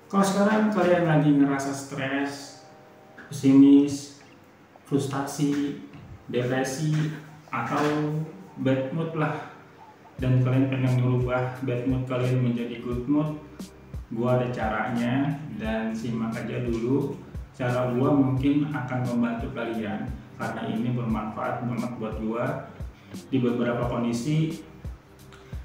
Kalau sekarang kalian lagi ngerasa stres, pesimis, frustasi, depresi, atau bad mood lah, dan kalian pengen merubah bad mood kalian menjadi good mood, gua ada caranya, dan simak aja dulu. Cara gua mungkin akan membantu kalian karena ini bermanfaat banget buat gua di beberapa kondisi.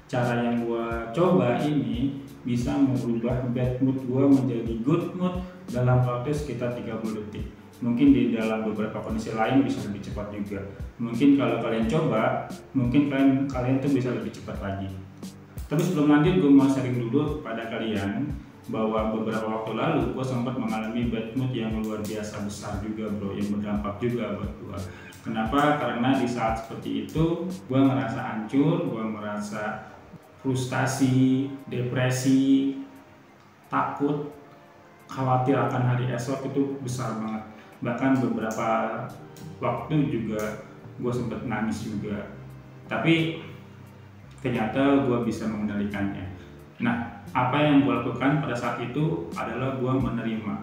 Cara yang gua coba ini bisa merubah bad mood gua menjadi good mood dalam waktu sekitar 30 detik. Mungkin di dalam beberapa kondisi lain bisa lebih cepat juga. Mungkin kalau kalian coba, mungkin kalian tuh bisa lebih cepat lagi. Tapi sebelum lanjut, gue mau sharing dulu pada kalian bahwa beberapa waktu lalu gue sempat mengalami bad mood yang luar biasa besar juga bro, yang berdampak juga buat gue. Kenapa? Karena di saat seperti itu gue ngerasa hancur, gue merasa frustasi, depresi, takut, khawatir akan hari esok itu besar banget. Bahkan beberapa waktu juga gue sempat nangis juga. Tapi ternyata gue bisa mengendalikannya. Nah, apa yang gue lakukan pada saat itu adalah gue menerima.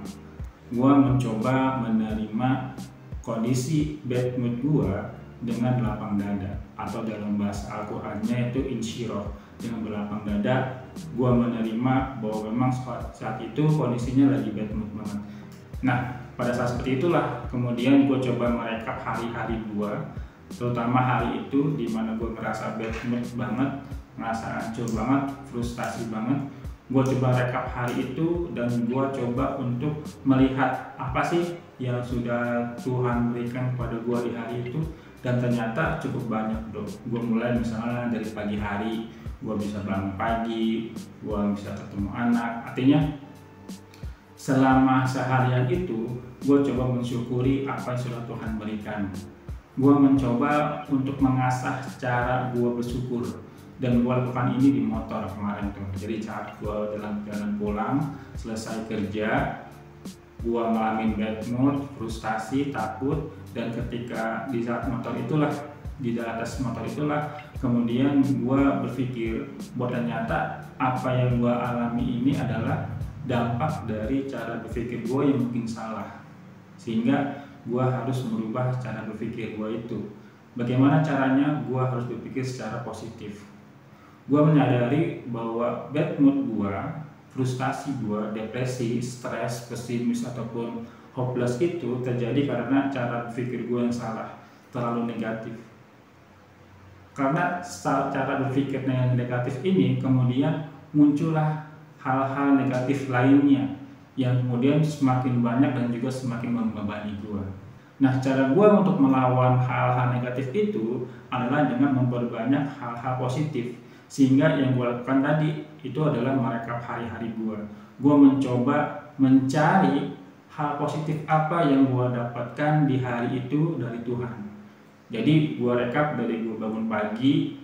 Gue mencoba menerima kondisi bad mood gue dengan lapang dada, atau dalam bahasa Al-Qurannya itu insyirah, dengan berlapang dada. Gue menerima bahwa memang saat itu kondisinya lagi bad mood banget. Nah, pada saat seperti itulah kemudian gue coba merekap hari-hari gue, terutama hari itu dimana gue ngerasa bad mood banget, ngerasa hancur banget, frustasi banget. Gue coba rekap hari itu dan gue coba untuk melihat apa sih yang sudah Tuhan berikan kepada gue di hari itu, dan ternyata cukup banyak bro. Gue mulai misalnya dari pagi hari, gue bisa bangun pagi, gue bisa ketemu anak. Artinya selama seharian itu gue coba mensyukuri apa yang sudah Tuhan berikan. Gue mencoba untuk mengasah cara gue bersyukur, dan gue lakukan ini di motor kemarin tuh. Jadi saat gue dalam perjalanan pulang selesai kerja, gue ngalamin bad mood, frustasi, takut, dan ketika di saat motor itulah, di atas motor itulah, kemudian gue berpikir bahwa ternyata apa yang gue alami ini adalah dampak dari cara berpikir gue yang mungkin salah, sehingga gue harus merubah cara berpikir gue itu. Bagaimana caranya? Gue harus berpikir secara positif. Gue menyadari bahwa bad mood gue, frustasi gue, depresi, stres, pesimis, ataupun hopeless itu terjadi karena cara berpikir gue yang salah, terlalu negatif. Karena cara berpikir yang negatif ini kemudian muncullah hal-hal negatif lainnya yang kemudian semakin banyak dan juga semakin membebani gue. Nah, cara gue untuk melawan hal-hal negatif itu adalah dengan memperbanyak hal-hal positif. Sehingga yang gue lakukan tadi itu adalah merekap hari-hari gue. Gue mencoba mencari hal positif apa yang gue dapatkan di hari itu dari Tuhan. Jadi gue rekap dari gue bangun pagi,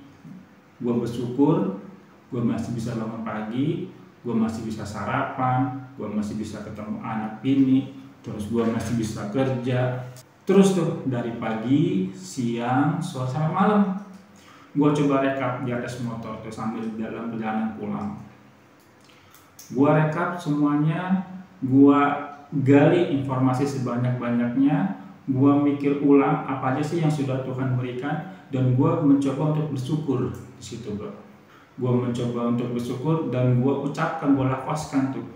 gue bersyukur, gue masih bisa bangun pagi, gue masih bisa sarapan, gue masih bisa ketemu anak bini, terus gue masih bisa kerja. Terus tuh dari pagi, siang, sore sampai malam, gue coba rekap di atas motor tuh sambil dalam perjalanan pulang. Gue rekap semuanya, gue gali informasi sebanyak-banyaknya, gue mikir ulang apa aja sih yang sudah Tuhan berikan, dan gue mencoba untuk bersyukur di situ bro. Gue mencoba untuk bersyukur dan gue ucapkan, gue lafazkan tuh,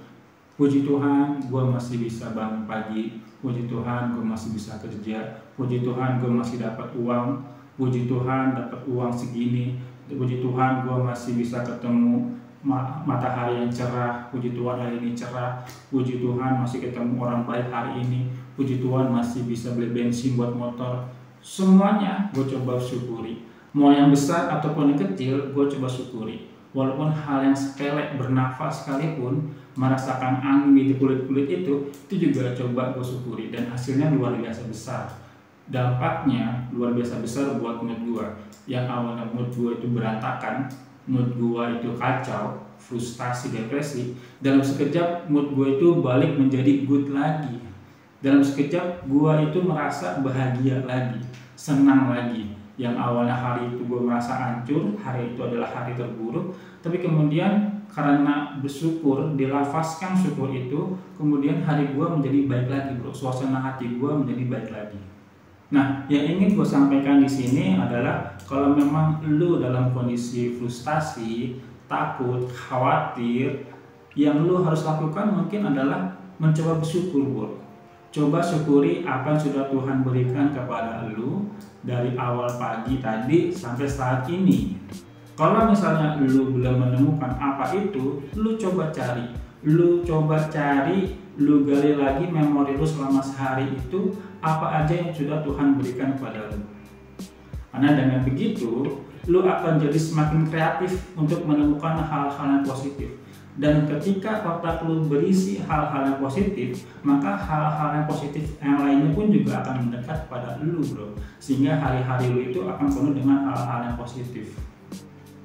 puji Tuhan gue masih bisa bangun pagi, puji Tuhan gue masih bisa kerja, puji Tuhan gue masih dapat uang, puji Tuhan dapat uang segini, puji Tuhan gue masih bisa ketemu matahari yang cerah, puji Tuhan hari ini cerah, puji Tuhan masih ketemu orang baik hari ini, puji Tuhan masih bisa beli bensin buat motor. Semuanya gue coba syukuri, mau yang besar ataupun yang kecil gue coba syukuri. Walaupun hal yang sepele, bernafas sekalipun, merasakan angin di kulit-kulit itu juga coba gue syukuri, dan hasilnya luar biasa besar. Dampaknya luar biasa besar buat mood gue. Yang awalnya mood gue itu berantakan, mood gue itu kacau, frustasi, depresi, dalam sekejap mood gue itu balik menjadi good lagi. Dalam sekejap gue itu merasa bahagia lagi, senang lagi. Yang awalnya hari itu gue merasa hancur, hari itu adalah hari terburuk, tapi kemudian karena bersyukur, dilafazkan syukur itu, kemudian hari gue menjadi baik lagi bro, suasana hati gue menjadi baik lagi. Nah, yang ingin gue sampaikan di sini adalah kalau memang lu dalam kondisi frustasi, takut, khawatir, yang lu harus lakukan mungkin adalah mencoba bersyukur bro. Coba syukuri apa yang sudah Tuhan berikan kepada lu dari awal pagi tadi sampai saat ini. Kalau misalnya lu belum menemukan apa itu, lu coba cari, lu gali lagi memori lu selama sehari itu apa aja yang sudah Tuhan berikan kepada lu. Karena dengan begitu, lu akan jadi semakin kreatif untuk menemukan hal-hal yang positif. Dan ketika otak lu berisi hal-hal yang positif, maka hal-hal yang positif yang lainnya pun juga akan mendekat pada lu bro. Sehingga hari-hari lu itu akan penuh dengan hal-hal yang positif.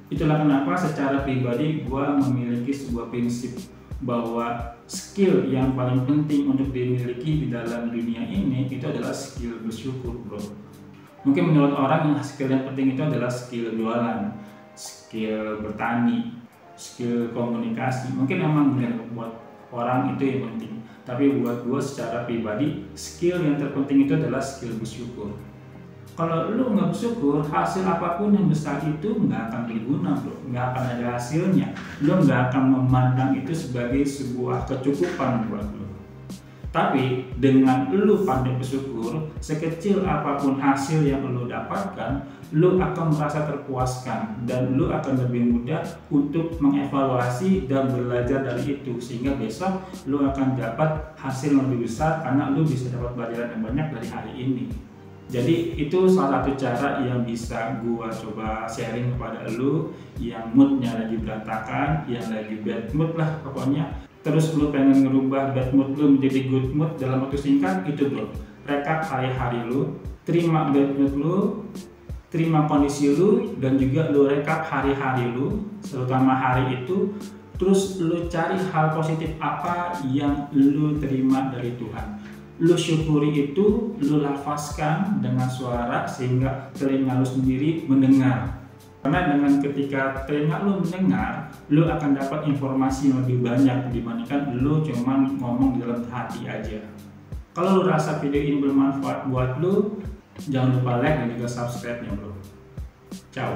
Itulah kenapa secara pribadi gue memiliki sebuah prinsip bahwa skill yang paling penting untuk dimiliki di dalam dunia ini itu adalah skill bersyukur bro. Mungkin menurut orang yang skill yang penting itu adalah skill jualan, skill bertani, skill komunikasi. Mungkin emang benar buat orang itu yang penting, tapi buat gue secara pribadi skill yang terpenting itu adalah skill bersyukur. Kalau lu nggak bersyukur, hasil apapun yang besar itu nggak akan berguna bro, nggak akan ada hasilnya. Lu nggak akan memandang itu sebagai sebuah kecukupan buat lu. Tapi dengan lu pandai bersyukur, sekecil apapun hasil yang lu dapatkan, lu akan merasa terpuaskan dan lu akan lebih mudah untuk mengevaluasi dan belajar dari itu, sehingga besok lu akan dapat hasil yang lebih besar karena lu bisa dapat pelajaran yang banyak dari hari ini. Jadi itu salah satu cara yang bisa gua coba sharing kepada lu yang moodnya lagi berantakan, yang lagi bad mood lah pokoknya. Terus lu pengen ngerubah bad mood lu menjadi good mood dalam waktu singkat, itu bro. Rekap hari-hari lu, terima bad mood lu, terima kondisi lu, dan juga lu rekap hari-hari lu, terutama hari itu. Terus lu cari hal positif apa yang lu terima dari Tuhan. Lu syukuri itu, lu lafazkan dengan suara sehingga telinga lu sendiri mendengar. Karena dengan ketika telinga lu mendengar, lu akan dapat informasi yang lebih banyak dibandingkan lu cuman ngomong di dalam hati aja. Kalau lu rasa video ini bermanfaat buat lu, jangan lupa like dan juga subscribe-nya bro. Ciao.